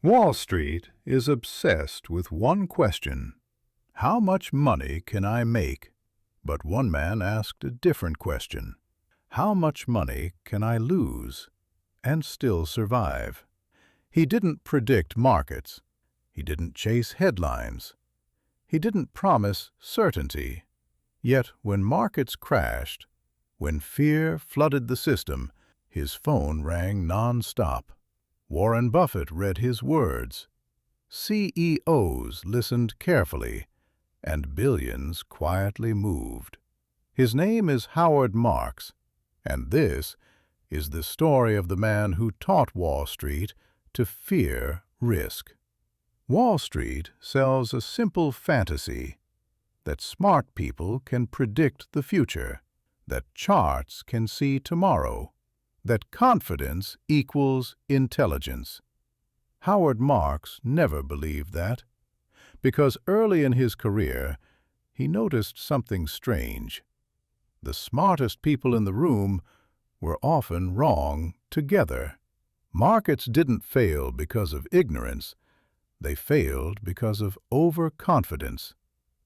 Wall Street is obsessed with one question: how much money can I make? But one man asked a different question: how much money can I lose and still survive? He didn't predict markets. He didn't chase headlines. He didn't promise certainty. Yet when markets crashed, when fear flooded the system, his phone rang non-stop. Warren Buffett read his words. CEOs listened carefully, and billions quietly moved. His name is Howard Marks, and this is the story of the man who taught Wall Street to fear risk. Wall Street sells a simple fantasy that smart people can predict the future, that charts can see tomorrow, that confidence equals intelligence. Howard Marks never believed that, because early in his career he noticed something strange. The smartest people in the room were often wrong together. Markets didn't fail because of ignorance. They failed because of overconfidence.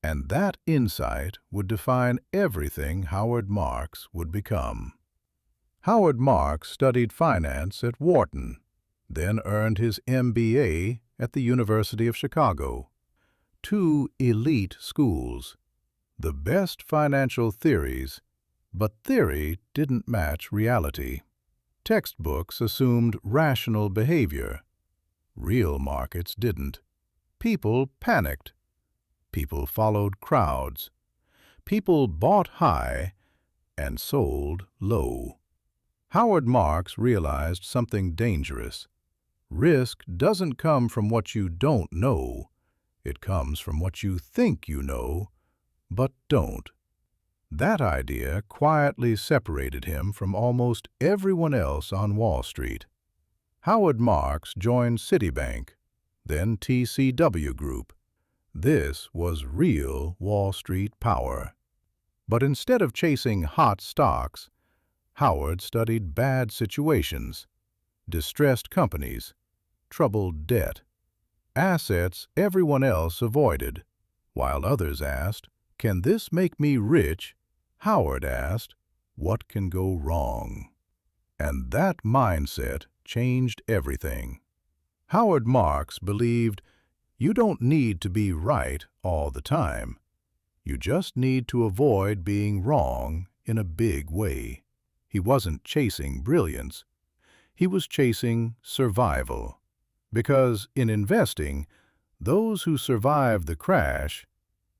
And that insight would define everything Howard Marks would become. Howard Marks studied finance at Wharton, then earned his MBA at the University of Chicago. Two elite schools, the best financial theories, but theory didn't match reality. Textbooks assumed rational behavior. Real markets didn't. People panicked. People followed crowds. People bought high and sold low. Howard Marks realized something dangerous. Risk doesn't come from what you don't know. It comes from what you think you know, but don't. That idea quietly separated him from almost everyone else on Wall Street. Howard Marks joined Citibank, then TCW Group. This was real Wall Street power. But instead of chasing hot stocks, Howard studied bad situations, distressed companies, troubled debt, assets everyone else avoided. While others asked, "Can this make me rich?" Howard asked, "What can go wrong?" And that mindset changed everything. Howard Marks believed you don't need to be right all the time. You just need to avoid being wrong in a big way. He wasn't chasing brilliance. He was chasing survival. Because in investing, those who survive the crash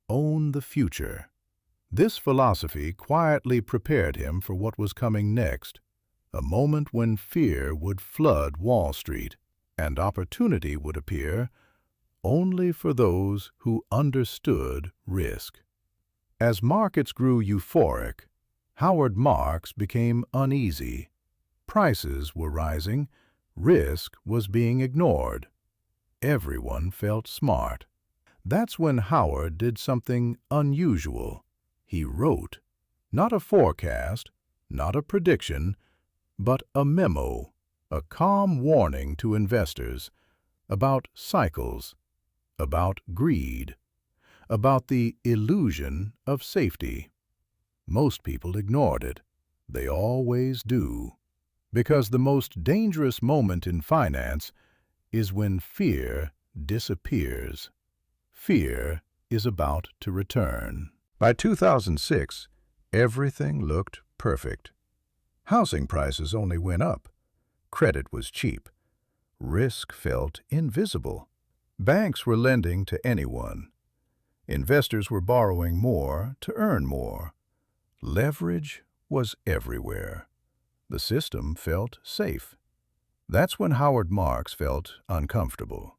own the future. This philosophy quietly prepared him for what was coming next, a moment when fear would flood Wall Street, and opportunity would appear only for those who understood risk. As markets grew euphoric, Howard Marks became uneasy. Prices were rising. Risk was being ignored. Everyone felt smart. That's when Howard did something unusual. He wrote, not a forecast, not a prediction, but a memo, a calm warning to investors about cycles, about greed, about the illusion of safety. Most people ignored it. They always do. Because the most dangerous moment in finance is when fear disappears. Fear is about to return. By 2006, everything looked perfect. Housing prices only went up. Credit was cheap. Risk felt invisible. Banks were lending to anyone. Investors were borrowing more to earn more. Leverage was everywhere. The system felt safe. That's when Howard Marks felt uncomfortable.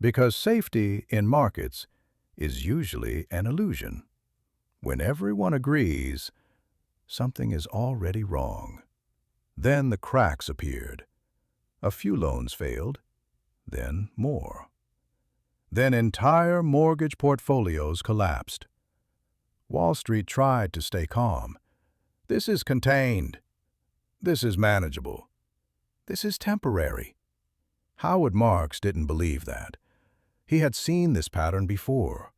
Because safety in markets is usually an illusion. When everyone agrees, something is already wrong. Then the cracks appeared. A few loans failed, then more. Then entire mortgage portfolios collapsed. Wall Street tried to stay calm. This is contained. This is manageable. This is temporary. Howard Marks didn't believe that. He had seen this pattern before.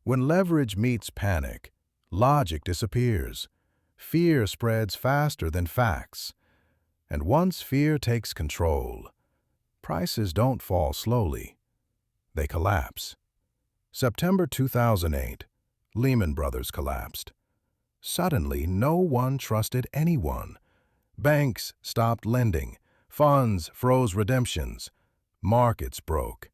When leverage meets panic, logic disappears. Fear spreads faster than facts. And once fear takes control, prices don't fall slowly. They collapse. September 2008, Lehman Brothers collapsed. Suddenly, no one trusted anyone. Banks stopped lending. Funds froze redemptions. Markets broke.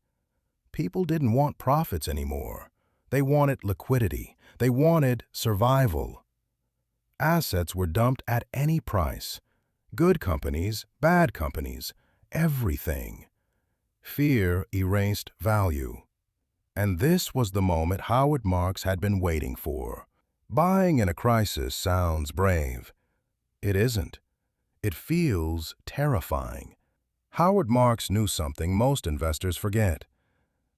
People didn't want profits anymore. They wanted liquidity. They wanted survival. Assets were dumped at any price. Good companies, bad companies, everything. Fear erased value. And this was the moment Howard Marks had been waiting for. Buying in a crisis sounds brave. It isn't. It feels terrifying. Howard Marks knew something most investors forget.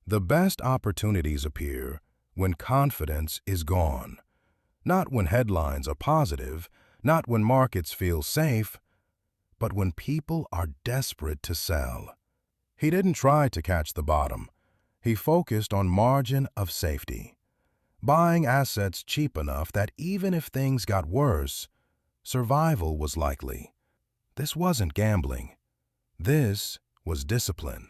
The best opportunities appear when confidence is gone. Not when headlines are positive, not when markets feel safe, but when people are desperate to sell. He didn't try to catch the bottom. He focused on margin of safety, buying assets cheap enough that even if things got worse, survival was likely. This wasn't gambling. This was discipline.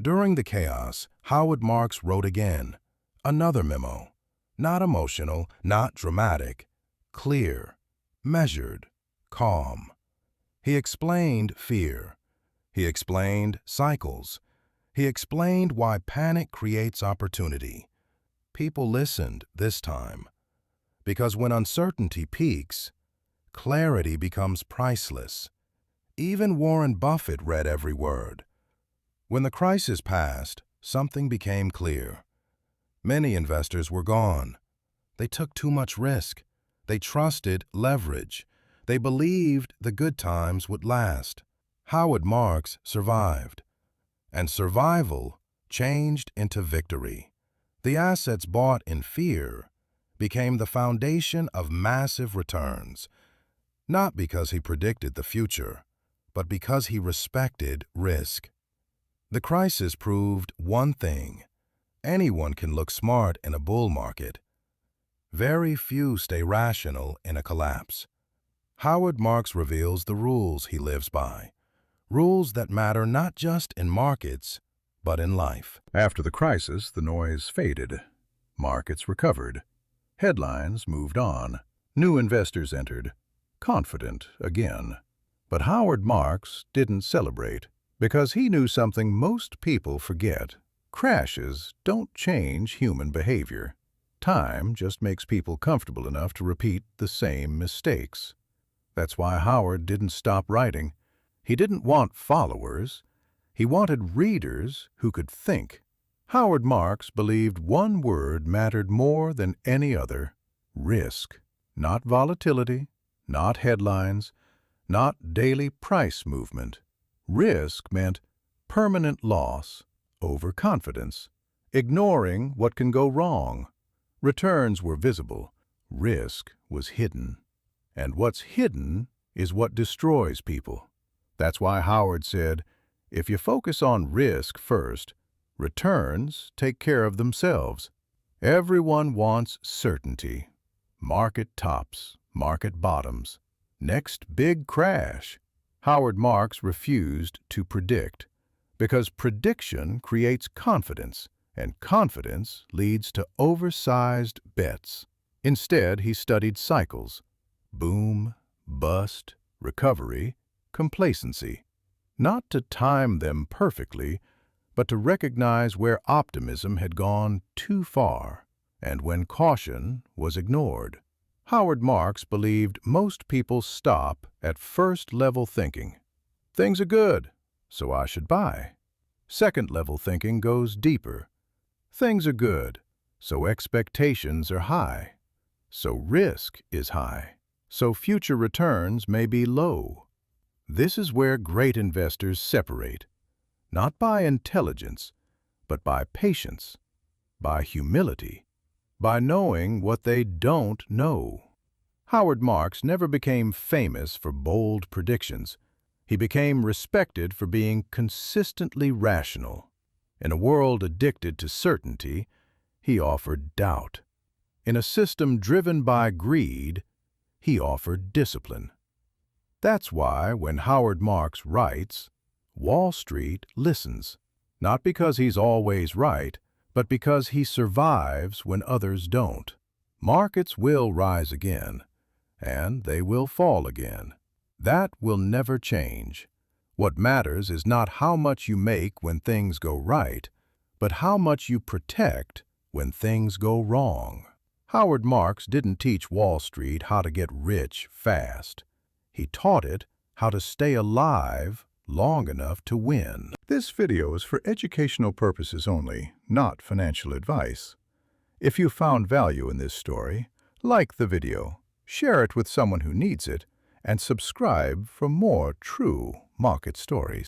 During the chaos, Howard Marks wrote again, another memo. Not emotional, not dramatic, clear, measured, calm. He explained fear. He explained cycles. He explained why panic creates opportunity. People listened this time. Because when uncertainty peaks, clarity becomes priceless. Even Warren Buffett read every word. When the crisis passed, something became clear. Many investors were gone. They took too much risk. They trusted leverage. They believed the good times would last. Howard Marks survived. And survival changed into victory. The assets bought in fear became the foundation of massive returns, not because he predicted the future, but because he respected risk. The crisis proved one thing. Anyone can look smart in a bull market. Very few stay rational in a collapse. Howard Marks reveals the rules he lives by. Rules that matter not just in markets, but in life. After the crisis, the noise faded. Markets recovered. Headlines moved on. New investors entered, confident again. But Howard Marks didn't celebrate because he knew something most people forget. Crashes don't change human behavior. Time just makes people comfortable enough to repeat the same mistakes. That's why Howard didn't stop writing. He didn't want followers. He wanted readers who could think. Howard Marks believed one word mattered more than any other: risk. Not volatility, not headlines, not daily price movement. Risk meant permanent loss, overconfidence, ignoring what can go wrong. Returns were visible. Risk was hidden. And what's hidden is what destroys people. That's why Howard said, if you focus on risk first, returns take care of themselves. Everyone wants certainty. Market tops, market bottoms. Next big crash. Howard Marks refused to predict, because prediction creates confidence, and confidence leads to oversized bets. Instead, he studied cycles: boom, bust, recovery, complacency. Not to time them perfectly, but to recognize where optimism had gone too far, and when caution was ignored. Howard Marks believed most people stop at first-level thinking. Things are good, so I should buy. Second-level thinking goes deeper. Things are good, so expectations are high. So risk is high. So future returns may be low. This is where great investors separate, not by intelligence, but by patience, by humility, by knowing what they don't know. Howard Marks never became famous for bold predictions. He became respected for being consistently rational. In a world addicted to certainty, he offered doubt. In a system driven by greed, he offered discipline. That's why when Howard Marks writes, Wall Street listens, not because he's always right, but because he survives when others don't. Markets will rise again, and they will fall again. That will never change. What matters is not how much you make when things go right, but how much you protect when things go wrong. Howard Marks didn't teach Wall Street how to get rich fast. He taught it how to stay alive long enough to win. This video is for educational purposes only, not financial advice. If you found value in this story, like the video, share it with someone who needs it, and subscribe for more true market stories.